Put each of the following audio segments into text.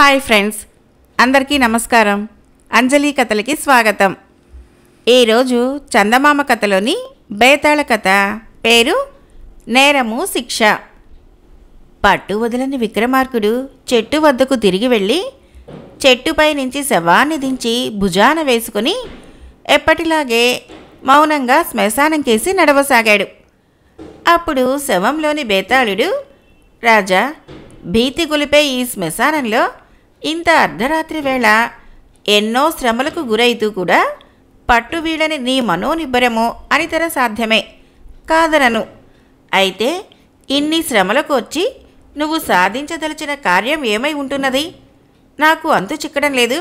Hi friends, అందరికీ నమస్కారం. అంజలి కథలకి స్వాగతం. ఈరోజు చందమామ కథలోని బేతాళ కథ పేరు నేరము శిక్ష. పట్టు వదలని విక్రమార్కుడు చెట్టు వద్దకు తిరిగి వెళ్ళి చెట్టుపై నుంచి శవాన్ని దించి భుజాన వేసుకుని ఎప్పటిలాగే మౌనంగా శ్మశానం కేసి నడవసాగాడు. అప్పుడు శవంలోని బేతాళుడు, రాజా, భీతి గొలిపే ఈ శ్మశానంలో ఇంత అర్ధరాత్రి వేళ ఎన్నో శ్రమలకు గురైతూ కూడా పట్టు వీడని నీ మనోనిబ్బరము అనితర సాధ్యమే కాదనను. అయితే ఇన్ని శ్రమలకు వచ్చి నువ్వు సాధించదలిచిన కార్యం ఏమై ఉంటున్నది? నాకు అంతు చిక్కడం లేదు.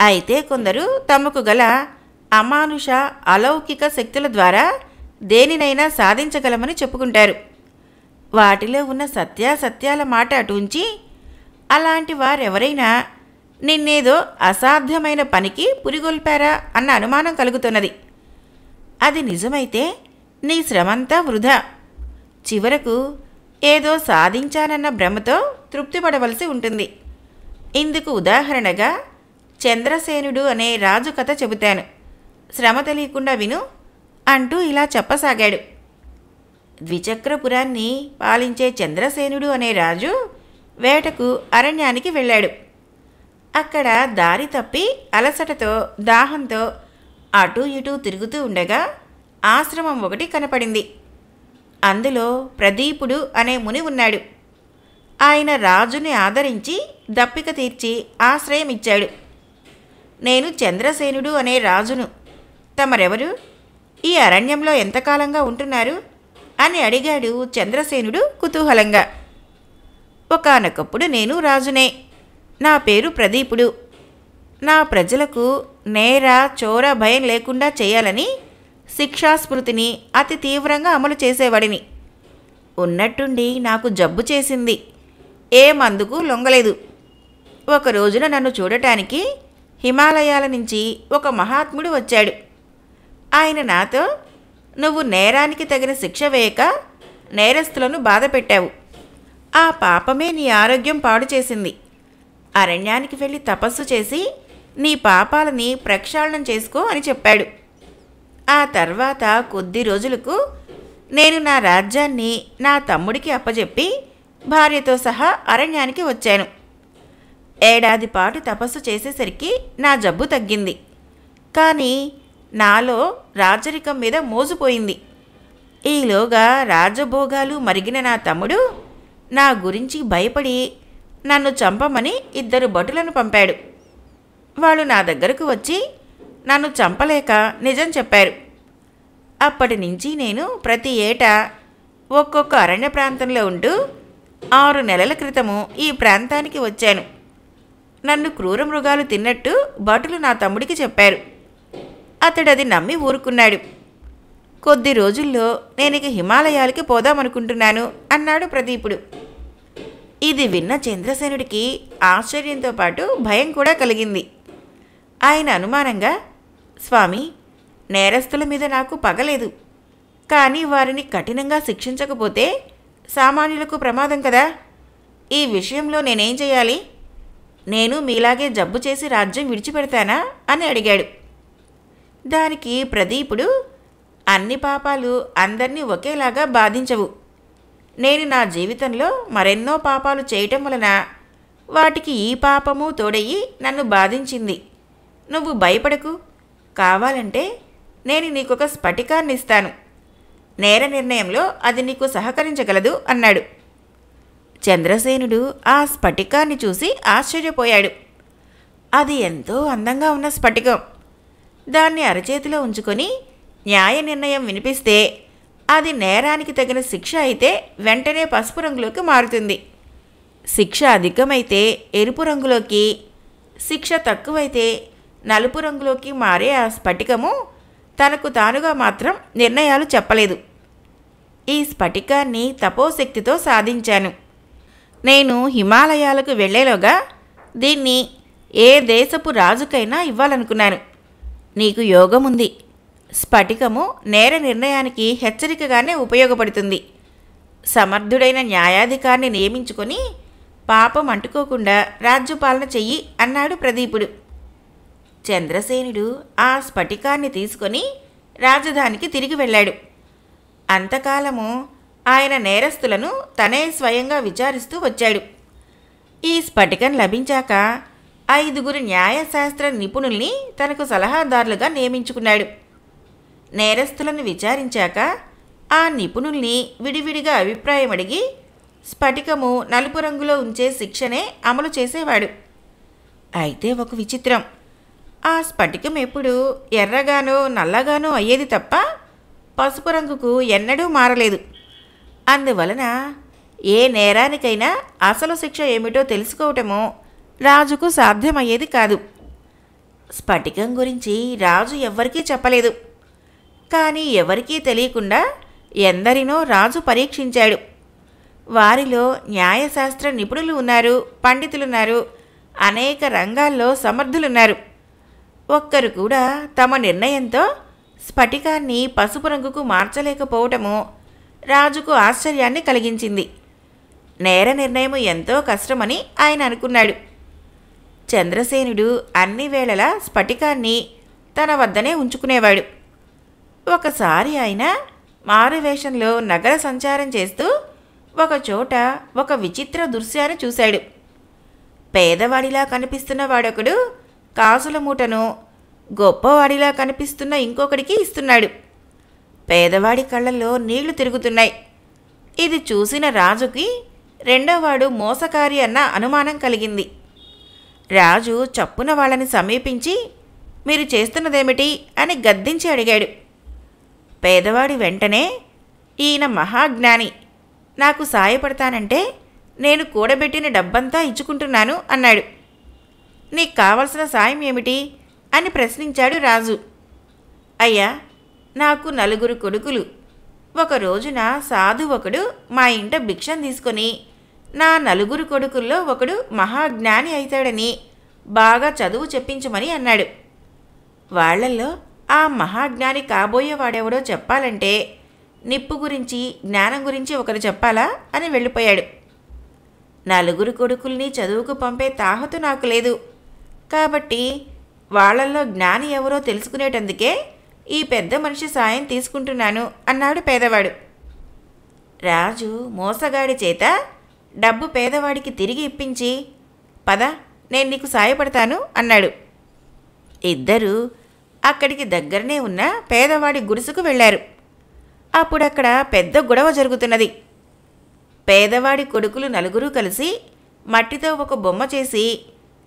అయితే కొందరు తమకు గల అమానుష అలౌకిక శక్తుల ద్వారా దేనినైనా సాధించగలమని చెప్పుకుంటారు. వాటిలో ఉన్న సత్యాసత్యాల మాట అటుంచి అలాంటి వారెవరైనా నిన్నేదో అసాధ్యమైన పనికి పురిగొల్పారా అన్న అనుమానం కలుగుతున్నది. అది నిజమైతే నీ శ్రమంతా వృధా. చివరకు ఏదో సాధించానన్న భ్రమతో తృప్తిపడవలసి ఉంటుంది. ఇందుకు ఉదాహరణగా చంద్రసేనుడు అనే రాజు కథ చెబుతాను, శ్రమ తెలియకుండా విను అంటూ ఇలా చెప్పసాగాడు. ద్విచక్రపురాన్ని పాలించే చంద్రసేనుడు అనే రాజు వేటకు అరణ్యానికి వెళ్ళాడు. అక్కడ దారి తప్పి అలసటతో దాహంతో అటూ ఇటూ తిరుగుతూ ఉండగా ఆశ్రమం ఒకటి కనపడింది. అందులో ప్రదీపుడు అనే ముని ఉన్నాడు. ఆయన రాజుని ఆదరించి దప్పిక తీర్చి ఆశ్రయం ఇచ్చాడు. నేను చంద్రసేనుడు అనే రాజును. తమరెవరు? ఈ అరణ్యంలో ఎంతకాలంగా ఉంటున్నారు అని అడిగాడు చంద్రసేనుడు కుతూహలంగా. ఒకానొకప్పుడు నేను రాజునే. నా పేరు ప్రదీపుడు. నా ప్రజలకు నేర చోర భయం లేకుండా చేయాలని శిక్షాస్మృతిని అతి తీవ్రంగా అమలు చేసేవాడిని. ఉన్నట్టుండి నాకు జబ్బు చేసింది. ఏ మందుకు లొంగలేదు. ఒక రోజున నన్ను చూడటానికి హిమాలయాల నుంచి ఒక మహాత్ముడు వచ్చాడు. ఆయన నాతో, నువ్వు నేరానికి తగిన శిక్ష వేయక నేరస్తులను బాధ పెట్టావు. ఆ పాపమే నీ ఆరోగ్యం పాడు చేసింది. అరణ్యానికి వెళ్ళి తపస్సు చేసి నీ పాపాలని ప్రక్షాళనం చేసుకో అని చెప్పాడు. ఆ తర్వాత కొద్ది రోజులకు నేను నా రాజ్యాన్ని నా తమ్ముడికి అప్పజెప్పి భార్యతో సహా అరణ్యానికి వచ్చాను. ఏడాది పాటు తపస్సు చేసేసరికి నా జబ్బు తగ్గింది. కానీ నాలో రాజరికం మీద మోజుపోయింది. ఈలోగా రాజభోగాలు మరిగిన నా తమ్ముడు నా గురించి భయపడి నన్ను చంపమని 2 భటులను పంపాడు. వాళ్ళు నా దగ్గరకు వచ్చి నన్ను చంపలేక నిజం చెప్పారు. అప్పటి నుంచి నేను ప్రతి ఏటా ఒక్కొక్క అరణ్య ప్రాంతంలో ఉంటూ 6 నెలల క్రితము ఈ ప్రాంతానికి వచ్చాను. నన్ను క్రూర మృగాలు తిన్నట్టు భటులు నా తమ్ముడికి చెప్పారు. అతడది నమ్మి ఊరుకున్నాడు. కొద్ది రోజుల్లో నేనిక హిమాలయాలకి పోదామనుకుంటున్నాను అన్నాడు ప్రదీపుడు. ఇది విన్న చంద్రసేనుడికి ఆశ్చర్యంతో పాటు భయం కూడా కలిగింది. ఆయన అనుమానంగా, స్వామి, నేరస్తుల మీద నాకు పగలేదు. కానీ వారిని కఠినంగా శిక్షించకపోతే సామాన్యులకు ప్రమాదం కదా. ఈ విషయంలో నేనేం చేయాలి? నేను మీలాగే జబ్బు చేసి రాజ్యం విడిచిపెడతానా అని అడిగాడు. దానికి ప్రదీపుడు, అన్ని పాపాలు అందరినీ ఒకేలాగా బాధించవు. నేను నా జీవితంలో మరెన్నో పాపాలు చేయటం వలన వాటికి ఈ పాపము తోడయి నన్ను బాధించింది. నువ్వు భయపడకు. కావాలంటే నేను నీకొక స్ఫటికాన్ని ఇస్తాను. నేర నిర్ణయంలో అది నీకు సహకరించగలదు అన్నాడు. చంద్రసేనుడు ఆ స్ఫటికాన్ని చూసి ఆశ్చర్యపోయాడు. అది ఎంతో అందంగా ఉన్న స్ఫటికం. దాన్ని అరచేతిలో ఉంచుకొని న్యాయ నిర్ణయం వినిపిస్తే అది నేరానికి తగిన శిక్ష అయితే వెంటనే పసుపు రంగులోకి మారుతుంది. శిక్ష అధికమైతే ఎరుపు రంగులోకి, శిక్ష తక్కువైతే నలుపు రంగులోకి మారే ఆ స్ఫటికము తనకు తానుగా మాత్రం నిర్ణయాలు చెప్పలేదు. ఈ స్ఫటికాన్ని తపోశక్తితో సాధించాను. నేను హిమాలయాలకు వెళ్లేలోగా దీన్ని ఏ దేశపు రాజుకైనా ఇవ్వాలనుకున్నాను. నీకు యోగముంది. స్ఫటికము నేర నిర్ణయానికి హెచ్చరికగానే ఉపయోగపడుతుంది. సమర్థుడైన న్యాయాధికారిని నియమించుకొని పాపం అంటుకోకుండా రాజ్యపాలన చెయ్యి అన్నాడు ప్రదీపుడు. చంద్రసేనుడు ఆ స్ఫటికాన్ని తీసుకొని రాజధానికి తిరిగి వెళ్ళాడు. అంతకాలము ఆయన నేరస్తులను తనే స్వయంగా విచారిస్తూ వచ్చాడు. ఈ స్ఫటికం లభించాక 5 న్యాయశాస్త్ర నిపుణుల్ని తనకు సలహాదారులుగా నియమించుకున్నాడు. నేరస్తులను విచారించాక ఆ నిపుణుల్ని విడివిడిగా అభిప్రాయం అడిగి స్ఫటికము నలుపు రంగులో ఉంచే శిక్షనే అమలు చేసేవాడు. అయితే ఒక విచిత్రం, ఆ స్ఫటికం ఎప్పుడూ ఎర్రగానో నల్లగానో అయ్యేది తప్ప పసుపు రంగుకు ఎన్నడూ మారలేదు. అందువలన ఏ నేరానికైనా అసలు శిక్ష ఏమిటో తెలుసుకోవటమో రాజుకు సాధ్యమయ్యేది కాదు. స్ఫటికం గురించి రాజు ఎవ్వరికీ చెప్పలేదు. కానీ ఎవరికీ తెలియకుండా ఎందరినో రాజు పరీక్షించాడు. వారిలో న్యాయశాస్త్ర నిపుణులు ఉన్నారు, పండితులున్నారు, అనేక రంగాల్లో సమర్థులున్నారు. ఒక్కరు కూడా తమ నిర్ణయంతో స్ఫటికాన్ని పసుపు రంగుకు మార్చలేకపోవటము రాజుకు ఆశ్చర్యాన్ని కలిగించింది. నేర నిర్ణయం ఎంతో కష్టమని ఆయన అనుకున్నాడు. చంద్రసేనుడు అన్ని వేళలా స్ఫటికాన్ని తన వద్దనే ఉంచుకునేవాడు. ఒకసారి ఆయన మారువేషంలో నగర సంచారం చేస్తూ ఒకచోట ఒక విచిత్ర దృశ్యాన్ని చూశాడు. పేదవాడిలా కనిపిస్తున్న వాడొకడు కాసుల మూటను గొప్పవాడిలా కనిపిస్తున్న ఇంకొకడికి ఇస్తున్నాడు. పేదవాడి కళ్ళల్లో నీళ్లు తిరుగుతున్నాయి. ఇది చూసిన రాజుకి రెండోవాడు మోసకారి అన్న అనుమానం కలిగింది. రాజు చప్పున వాళ్ళని సమీపించి, మీరు చేస్తున్నదేమిటి అని గద్దించి అడిగాడు. పేదవాడి వెంటనే, ఈయన మహాజ్ఞాని, నాకు సాయపడతానంటే నేను కూడబెట్టిన డబ్బంతా ఇచ్చుకుంటున్నాను అన్నాడు. నీకు కావలసిన సాయం ఏమిటి అని ప్రశ్నించాడు రాజు. అయ్యా, నాకు 4 కొడుకులు. ఒక రోజున సాధు ఒకడు మా ఇంట భిక్షం తీసుకొని నా 4 కొడుకుల్లో ఒకడు మహాజ్ఞాని అవుతాడని బాగా చదువు చెప్పించమని అన్నాడు. వాళ్లల్లో ఆ మహాజ్ఞాని కాబోయేవాడెవడో చెప్పాలంటే నిప్పు గురించి జ్ఞానం గురించి ఒకరు చెప్పాలా అని వెళ్ళిపోయాడు. 4 కొడుకుల్ని చదువుకు పంపే తాహతు నాకు లేదు. కాబట్టి వాళ్లల్లో జ్ఞాని ఎవరో తెలుసుకునేటందుకే ఈ పెద్ద మనిషి సాయం తీసుకుంటున్నాను అన్నాడు పేదవాడు. రాజు మోసగాడి చేత డబ్బు పేదవాడికి తిరిగి ఇప్పించి, పద నేను నీకు సాయపడతాను అన్నాడు. ఇద్దరూ అక్కడికి దగ్గరనే ఉన్న పేదవాడి గుడిసెకు వెళ్ళారు. అప్పుడక్కడ పెద్ద గొడవ జరుగుతున్నది. పేదవాడి కొడుకులు 4 కలిసి మట్టితో ఒక బొమ్మ చేసి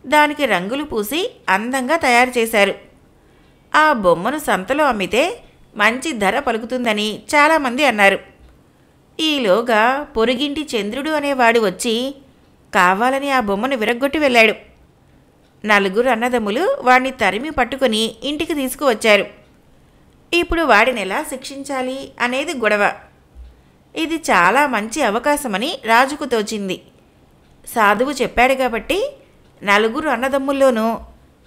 దానికి రంగులు పూసి అందంగా తయారు చేశారు. ఆ బొమ్మను సంతలో అమ్మితే మంచి ధర పలుకుతుందని చాలామంది అన్నారు. ఈలోగా పొరుగింటి చంద్రుడు అనేవాడు వచ్చి కావాలని ఆ బొమ్మను విరగ్గొట్టి వెళ్ళాడు. 4 అన్నదమ్ములు వాడిని తరిమి పట్టుకొని ఇంటికి తీసుకువచ్చారు. ఇప్పుడు వాడిని ఎలా శిక్షించాలి అనేది గొడవ. ఇది చాలా మంచి అవకాశమని రాజుకు తోచింది. సాధువు చెప్పాడు కాబట్టి 4 అన్నదమ్ముల్లోనూ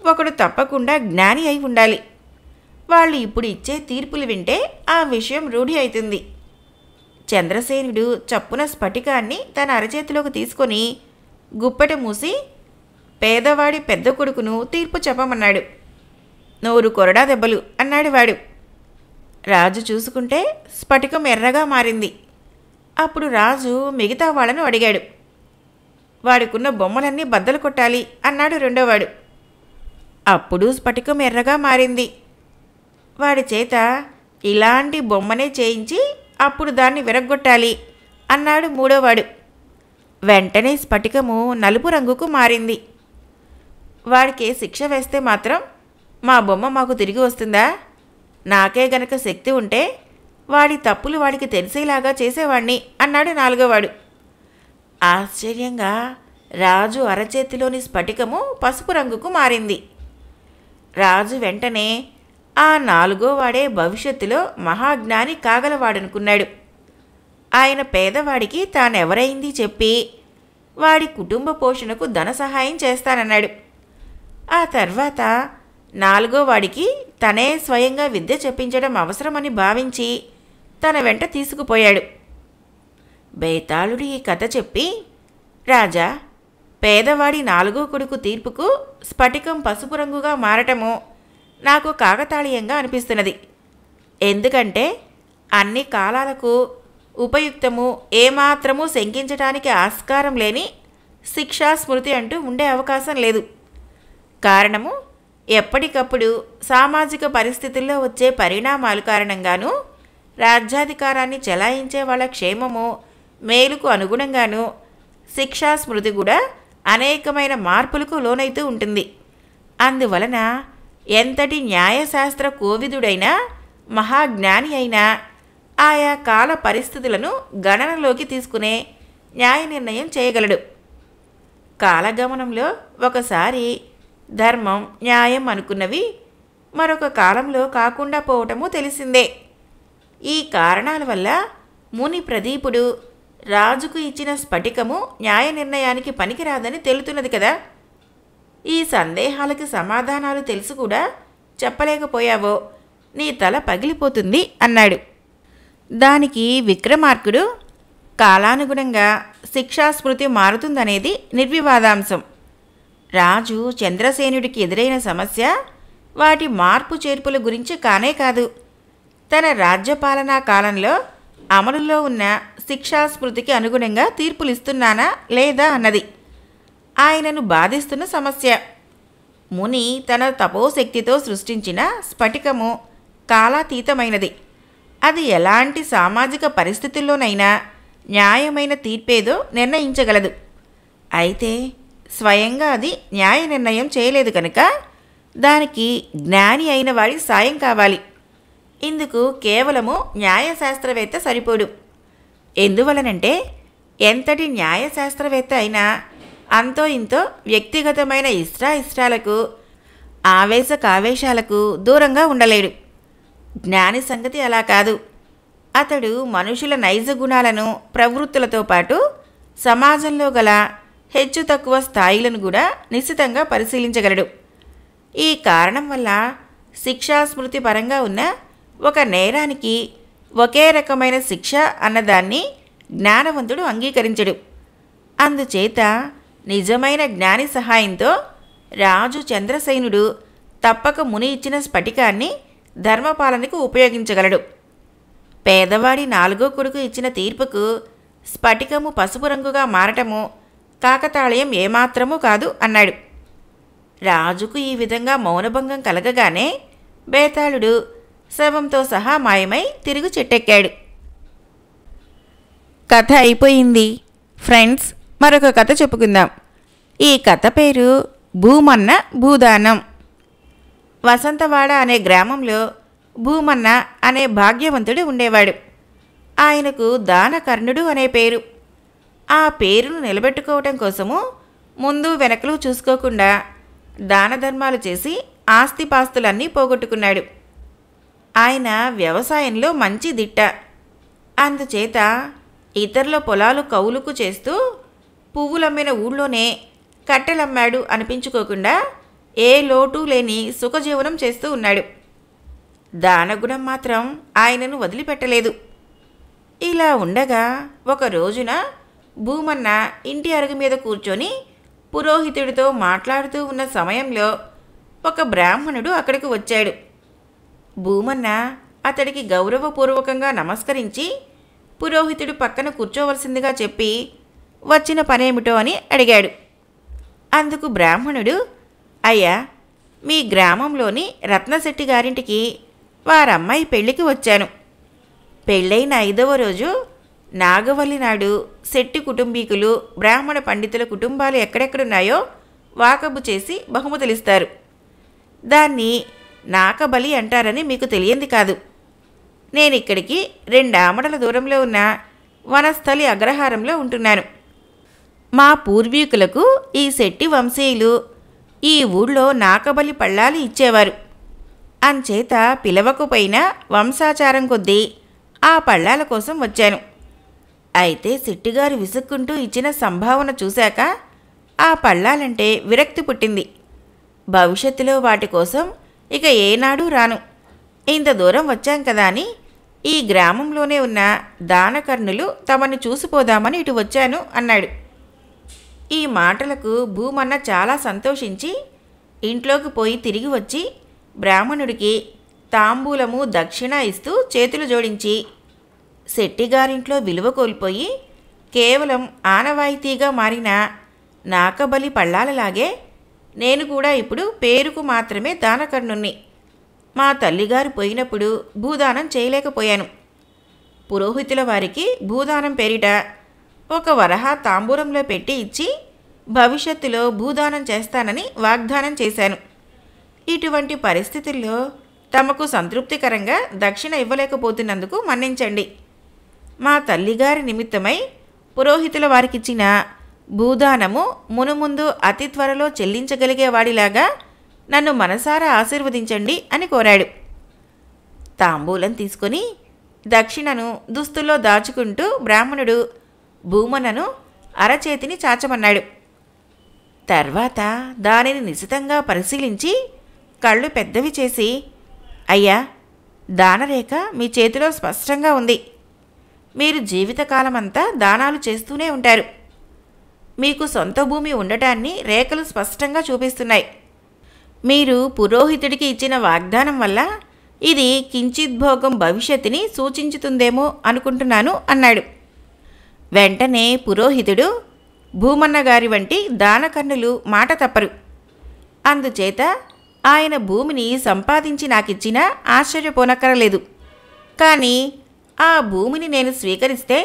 ఒకడు తప్పకుండా జ్ఞాని అయి ఉండాలి. వాళ్ళు ఇప్పుడు ఇచ్చే తీర్పులు వింటే ఆ విషయం రూఢి అవుతుంది. చంద్రసేనుడు చప్పున స్ఫటికాన్ని తన అరచేతిలోకి తీసుకొని గుప్పెట మూసి పేదవాడి పెద్ద కొడుకును తీర్పు చెప్పమన్నాడు. 100 కొరడా దెబ్బలు అన్నాడు వాడు. రాజు చూసుకుంటే స్ఫటికం ఎర్రగా మారింది. అప్పుడు రాజు మిగతా వాళ్ళను అడిగాడు. వాడికున్న బొమ్మలన్నీ బద్దలు కొట్టాలి అన్నాడు రెండోవాడు. అప్పుడు స్ఫటికం ఎర్రగా మారింది. వాడి చేత ఇలాంటి బొమ్మనే చేయించి అప్పుడు దాన్ని విరగ్గొట్టాలి అన్నాడు మూడోవాడు. వెంటనే స్ఫటికము నలుపు రంగుకు మారింది. వాడికి శిక్ష వేస్తే మాత్రం మా బొమ్మ మాకు తిరిగి వస్తుందా? నాకే గనక శక్తి ఉంటే వాడి తప్పులు వాడికి తెలిసేలాగా చేసేవాణ్ణి అన్నాడు నాలుగోవాడు. ఆశ్చర్యంగా రాజు అరచేతిలోని స్ఫటికము పసుపు రంగుకు మారింది. రాజు వెంటనే ఆ 4గోవాడే భవిష్యత్తులో మహాజ్ఞాని కాగలవాడనుకున్నాడు. ఆయన పేదవాడికి తానెవరైంది చెప్పి వాడి కుటుంబ పోషణకు ధన సహాయం చేస్తానన్నాడు. ఆ తర్వాత 4గోవాడికి తనే స్వయంగా విద్య చెప్పించడం అవసరమని భావించి తన వెంట తీసుకుపోయాడు. బేతాళుడు ఈ కథ చెప్పి, రాజా, పేదవాడి నాలుగో కొడుకు తీర్పుకు స్ఫటికం పసుపు రంగుగా మారటము నాకు కాకతాళీయంగా అనిపిస్తున్నది. ఎందుకంటే అన్ని కాలాలకు ఉపయుక్తము, ఏమాత్రమూ శంకించటానికి ఆస్కారం లేని శిక్షా స్మృతి అంటూ ఉండే అవకాశం లేదు. కారణము, ఎప్పటికప్పుడు సామాజిక పరిస్థితుల్లో వచ్చే పరిణామాలు కారణంగానూ రాజ్యాధికారాన్ని చెలాయించే వాళ్ళ క్షేమము, మేలుకు అనుగుణంగానూ శిక్షా స్మృతి కూడా అనేకమైన మార్పులకు లోనైతూ ఉంటుంది. అందువలన ఎంతటి న్యాయశాస్త్ర కోవిదుడైనా, మహాజ్ఞాని అయినా ఆయా కాల పరిస్థితులను గణనలోకి తీసుకునే న్యాయ నిర్ణయం చేయగలడు. కాలగమనంలో ఒకసారి ధర్మం, న్యాయం అనుకున్నవి మరొక కాలంలో కాకుండా పోవటము తెలిసిందే. ఈ కారణాల వల్ల ముని ప్రదీపుడు రాజుకు ఇచ్చిన స్ఫటికము న్యాయ నిర్ణయానికి పనికిరాదని తెలుతున్నది కదా. ఈ సందేహాలకి సమాధానాలు తెలుసు కూడా చెప్పలేకపోయావో నీ తల పగిలిపోతుంది అన్నాడు. దానికి విక్రమార్కుడు, కాలానుగుణంగా శిక్షాస్మృతి మారుతుందనేది నిర్వివాదాంశం. రాజు చంద్రసేనుడికి ఎదురైన సమస్య వాటి మార్పు చేర్పుల గురించి కానే కాదు, తన రాజ్యపాలనా కాలంలో అమలులో ఉన్న శిక్షాస్మృతికి అనుగుణంగా తీర్పులిస్తున్నానా లేదా అన్నది ఆయనను బాధిస్తున్న సమస్య. ముని తన తపోశక్తితో సృష్టించిన స్ఫటికము కాలాతీతమైనది. అది ఎలాంటి సామాజిక పరిస్థితుల్లోనైనా న్యాయమైన తీర్పేదో నిర్ణయించగలదు. అయితే స్వయంగా అది న్యాయ నిర్ణయం చేయలేదు కనుక దానికి జ్ఞాని అయిన వాడి సాయం కావాలి. ఇందుకు కేవలము న్యాయశాస్త్రవేత్త సరిపోడు. ఎందువలనంటే ఎంతటి న్యాయశాస్త్రవేత్త అయినా అంతో ఇంతో వ్యక్తిగతమైన ఇష్టాయిష్టాలకు, ఆవేశకావేశాలకు దూరంగా ఉండలేడు. జ్ఞాని సంగతి అలా కాదు. అతడు మనుషుల నైజ గుణాలను, ప్రవృత్తులతో పాటు సమాజంలో గల హెచ్చు తక్కువ స్థాయిలను కూడా నిశితంగా పరిశీలించగలడు. ఈ కారణం వల్ల శిక్షాస్మృతి పరంగా ఉన్న ఒక నేరానికి ఒకే రకమైన శిక్ష అన్నదాన్ని జ్ఞానవంతుడు అంగీకరించడు. అందుచేత నిజమైన జ్ఞాని సహాయంతో రాజు చంద్రసేనుడు తప్పక ముని ఇచ్చిన స్ఫటికాన్ని ధర్మపాలనకు ఉపయోగించగలడు. పేదవాడి నాలుగో కొడుకు ఇచ్చిన తీర్పుకు స్ఫటికము పసుపు రంగుగా మారటము కాకతాళీయం ఏమాత్రమూ కాదు అన్నాడు. రాజుకు ఈ విధంగా మౌనభంగం కలగగానే బేతాళుడు శవంతో సహా మాయమై తిరుగు చెట్టెక్కాడు. కథ అయిపోయింది. ఫ్రెండ్స్, మరొక కథ చెప్పుకుందాం. ఈ కథ పేరు భూమన్న భూదానం. వసంతవాడ అనే గ్రామంలో భూమన్న అనే భాగ్యవంతుడు ఉండేవాడు. ఆయనకు దానకర్ణుడు అనే పేరు. ఆ పేరును నిలబెట్టుకోవటం కోసము ముందు వెనకలు చూసుకోకుండా దాన ధర్మాలు చేసి ఆస్తిపాస్తులన్నీ పోగొట్టుకున్నాడు. ఆయన వ్యవసాయంలో మంచి దిట్ట. అందుచేత ఇతరుల పొలాలు కౌలుకు చేస్తూ పువ్వులమ్మిన ఊళ్ళోనే కట్టెలమ్మాడు అనిపించుకోకుండా ఏ లోటు లేని సుఖజీవనం చేస్తూ ఉన్నాడు. దానగుణం మాత్రం ఆయనను వదిలిపెట్టలేదు. ఇలా ఉండగా ఒక రోజున భూమన్న ఇంటి అరుగు మీద కూర్చొని పురోహితుడితో మాట్లాడుతూ ఉన్న సమయంలో ఒక బ్రాహ్మణుడు అక్కడికి వచ్చాడు. భూమన్న అతడికి గౌరవపూర్వకంగా నమస్కరించి పురోహితుడి పక్కన కూర్చోవలసిందిగా చెప్పి వచ్చిన పనేమిటో అని అడిగాడు. అందుకు బ్రాహ్మణుడు, అయ్యా, మీ గ్రామంలోని రత్నశెట్టి గారింటికి వారమ్మాయి పెళ్లికి వచ్చాను. పెళ్ళైన 5వ రోజు నాగవల్లి నాడు శెట్టి కుటుంబీకులు, బ్రాహ్మణ పండితుల కుటుంబాలు ఎక్కడెక్కడున్నాయో వాకబు చేసి బహుమతులిస్తారు. దాన్ని నాకబలి అంటారని మీకు తెలియంది కాదు. నేనిక్కడికి 2 ఆమడల దూరంలో ఉన్న వనస్థలి అగ్రహారంలో ఉంటున్నాను. మా పూర్వీకులకు ఈ శెట్టి వంశీయులు ఈ ఊళ్ళో నాకబలి పళ్ళాలు ఇచ్చేవారు. అంచేత పిలవకపోయినా వంశాచారం కొద్దీ ఆ పళ్ళాల కోసం వచ్చాను. అయితే శెట్టిగారు విసుక్కుంటూ ఇచ్చిన సంభావన చూశాక ఆ పళ్ళాలంటే విరక్తి పుట్టింది. భవిష్యత్తులో వాటి కోసం ఇక ఏనాడూ రాను. ఇంత దూరం వచ్చాం కదా అని ఈ గ్రామంలోనే ఉన్న దానకర్ణులు తమను చూసిపోదామని ఇటు వచ్చాను అన్నాడు. ఈ మాటలకు భూమన్న చాలా సంతోషించి ఇంట్లోకి పోయి తిరిగి వచ్చి బ్రాహ్మణుడికి తాంబూలము దక్షిణ ఇస్తూ చేతులు జోడించి, శెట్టిగారింట్లో విలువ కోల్పోయి కేవలం ఆనవాయితీగా మారిన నాకబలి పళ్ళాలలాగే నేను కూడా ఇప్పుడు పేరుకు మాత్రమే దానకర్ణుణ్ణి. మా తల్లిగారు పోయినప్పుడు భూదానం చేయలేకపోయాను. పురోహితుల వారికి భూదానం పేరిట ఒక వరహ తాంబూలంలో పెట్టి ఇచ్చి భవిష్యత్తులో భూదానం చేస్తానని వాగ్దానం చేశాను. ఇటువంటి పరిస్థితుల్లో తమకు సంతృప్తికరంగా దక్షిణ ఇవ్వలేకపోతున్నందుకు మన్నించండి. మా తల్లిగారి నిమిత్తమై పురోహితుల వారికిచ్చిన భూదానము మునుముందు అతి త్వరలో చెల్లించగలిగేవాడిలాగా నన్ను మనసారా ఆశీర్వదించండి అని కోరాడు. తాంబూలం తీసుకొని దక్షిణను దుస్తుల్లో దాచుకుంటూ బ్రాహ్మణుడు భూమన్నను అరచేతిని చాచమన్నాడు. తర్వాత దానిని నిశితంగా పరిశీలించి కళ్ళు పెద్దవి చేసి, అయ్యా, దానరేఖ మీ చేతిలో స్పష్టంగా ఉంది. మీరు జీవితకాలమంతా దానాలు చేస్తూనే ఉంటారు. మీకు సొంత భూమి ఉండటాన్ని రేఖలు స్పష్టంగా చూపిస్తున్నాయి. మీరు పురోహితుడికి ఇచ్చిన వాగ్దానం వల్ల ఇది కించిద్భోగం భవిష్యత్తుని సూచించుతుందేమో అనుకుంటున్నాను అన్నాడు. వెంటనే పురోహితుడు, భూమన్న గారి వంటి దానకన్నులు మాట తప్పరు. అందుచేత ఆయన భూమిని సంపాదించి నాకిచ్చినా ఆశ్చర్యపోనక్కరలేదు. కానీ ఆ భూమిని నేను స్వీకరిస్తే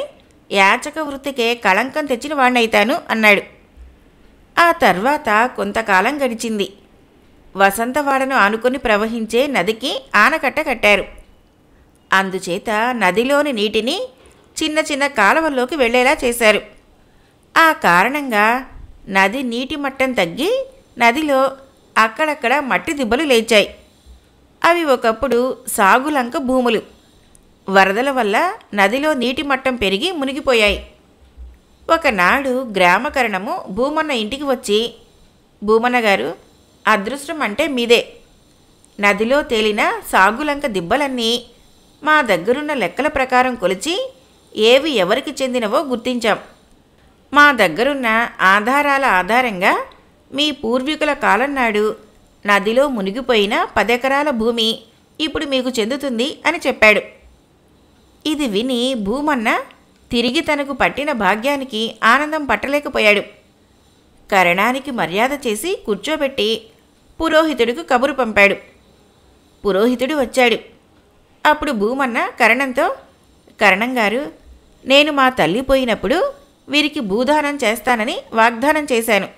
యాచక వృత్తికే కళంకం తెచ్చిన వాణ్ణైతాను అన్నాడు. ఆ తర్వాత కొంతకాలం గడిచింది. వసంతవాడను ఆనుకొని ప్రవహించే నదికి ఆనకట్ట కట్టారు. అందుచేత నదిలోని నీటిని చిన్న చిన్న కాలువల్లోకి వెళ్లేలా చేశారు. ఆ కారణంగా నది నీటి మట్టం తగ్గి నదిలో అక్కడక్కడ మట్టి దిబ్బలు లేచాయి. అవి ఒకప్పుడు సాగులంక భూములు. వరదల వల్ల నదిలో నీటి మట్టం పెరిగి మునిగిపోయాయి. ఒకనాడు గ్రామకరణము భూమన్న ఇంటికి వచ్చి, భూమన్న గారు, అదృష్టం అంటే మీదే. నదిలో తేలిన సాగులంక దిబ్బలన్నీ మా దగ్గరున్న లెక్కల ప్రకారం కొలిచి ఏవి ఎవరికి చెందినవో గుర్తించాం. మా దగ్గరున్న ఆధారాల ఆధారంగా మీ పూర్వీకుల కాలం నాడు నదిలో మునిగిపోయిన 10 ఎకరాల భూమి ఇప్పుడు మీకు చెందుతుంది అని చెప్పాడు. ఇది విని భూమన్న తిరిగి తనకు పట్టిన భాగ్యానికి ఆనందం పట్టలేకపోయాడు. కరణానికి మర్యాద చేసి కూర్చోబెట్టి పురోహితుడికి కబురు పంపాడు. పురోహితుడు వచ్చాడు. అప్పుడు భూమన్న కరణంతో, కరణం గారు, నేను మా తల్లి పోయినప్పుడు వీరికి భూదానం చేస్తానని వాగ్దానం చేశాను.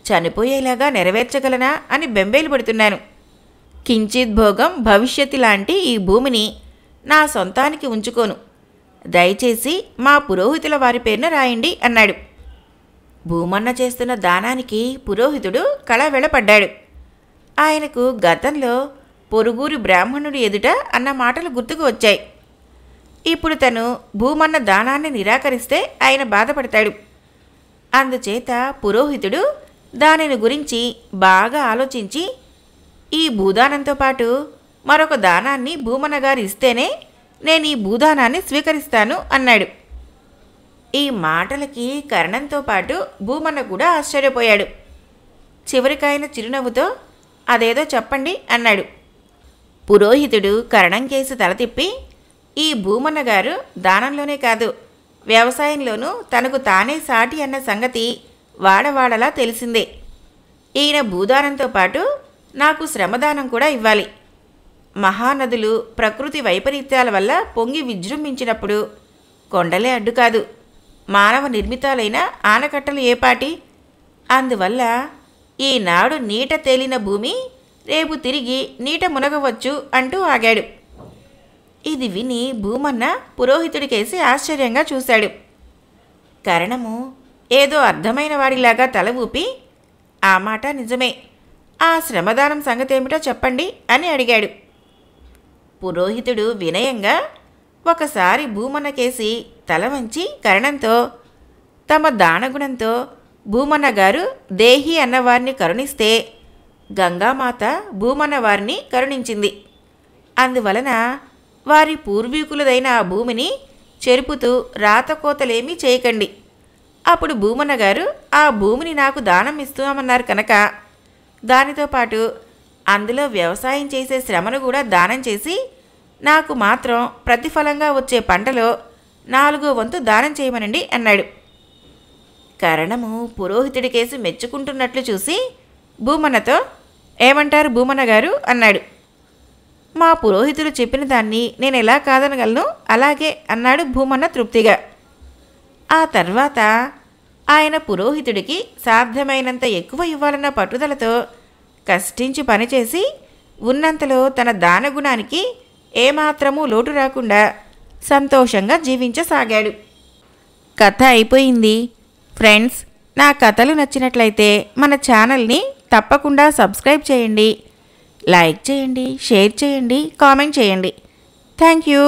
చనిపోయేలాగా నెరవేర్చగలనా అని బెంబేలు పడుతున్నాను. కించిద్భోగం భవిష్యత్తు లాంటి ఈ భూమిని నా సొంతానికి ఉంచుకోను. దయచేసి మా పురోహితుల వారి పేరున రాయండి అన్నాడు. భూమన్న చేస్తున్న దానానికి పురోహితుడు కళవెళపడ్డాడు. ఆయనకు గతంలో పొరుగురి బ్రాహ్మణుడి ఎదుట అన్న మాటలు గుర్తుకు వచ్చాయి. ఇప్పుడు తను భూమన్న దానాన్ని నిరాకరిస్తే ఆయన బాధపడతాడు. అందుచేత పురోహితుడు దానిని గురించి బాగా ఆలోచించి, ఈ భూదానంతో పాటు మరొక దానాన్ని భూమన్న గారు ఇస్తేనే నేను ఈ భూదానాన్ని స్వీకరిస్తాను అన్నాడు. ఈ మాటలకి కరణంతో పాటు భూమన్న కూడా ఆశ్చర్యపోయాడు. చివరికాయన చిరునవ్వుతో, అదేదో చెప్పండి అన్నాడు. పురోహితుడు కరణం కేసి తల తిప్పి, ఈ భూమన్న గారు దానంలోనే కాదు వ్యవసాయంలోనూ తనకు తానే సాటి అన్న సంగతి వాడవాడలా తెలిసిందే. ఈయన భూదానంతో పాటు నాకు శ్రమదానం కూడా ఇవ్వాలి. మహానదులు ప్రకృతి వైపరీత్యాల వల్ల పొంగి విజృంభించినప్పుడు కొండలే అడ్డు కాదు, మానవ నిర్మితాలైన ఆనకట్టలు ఏపాటి? అందువల్ల ఈనాడు నీట తేలిన భూమి రేపు తిరిగి నీట మునగవచ్చు అంటూ ఆగాడు. ఇది విని భూమన్న పురోహితుడికేసి ఆశ్చర్యంగా చూశాడు. కరణము ఏదో అర్థమైన వాడిలాగా తల ఊపి, ఆ మాట నిజమే, ఆ శ్రమదానం సంగతేమిటో చెప్పండి అని అడిగాడు. పురోహితుడు వినయంగా ఒకసారి భూమన్నకేసి తల వంచి కరణంతో, తమ దానగుణంతో భూమన్న గారు దేహి అన్నవారిని కరుణిస్తే గంగామాత భూమన్న వారిని కరుణించింది. అందువలన వారి పూర్వీకులదైన ఆ భూమిని చెరుపుతూ రాతకోతలేమీ చేయకండి. అప్పుడు భూమన్న గారు ఆ భూమిని నాకు దానం ఇస్తామన్నారు కనుక దానితో పాటు అందులో వ్యవసాయం చేసే శ్రమను కూడా దానం చేసి నాకు మాత్రం ప్రతిఫలంగా వచ్చే పంటలో 4వ వంతు దానం చేయమనండి అన్నాడు. కరణము పురోహితుడి కేసు మెచ్చుకుంటున్నట్లు చూసి భూమన్నతో, ఏమంటారు భూమన్న గారు అన్నాడు. మా పురోహితుడు చెప్పిన దాన్ని నేను ఎలా కాదనగలను, అలాగే అన్నాడు భూమన్న తృప్తిగా. ఆ తర్వాత ఆయన పురోహితుడికి సాధ్యమైనంత ఎక్కువ ఇవ్వాలన్న పట్టుదలతో కష్టించి పనిచేసి ఉన్నంతలో తన దానగుణానికి ఏమాత్రమూ లోటు రాకుండా సంతోషంగా జీవించసాగాడు. కథ అయిపోయింది. ఫ్రెండ్స్, నా కథలు నచ్చినట్లయితే మన ఛానల్ని తప్పకుండా సబ్స్క్రైబ్ చేయండి, లైక్ చేయండి, షేర్ చేయండి, కామెంట్ చేయండి. Thank you.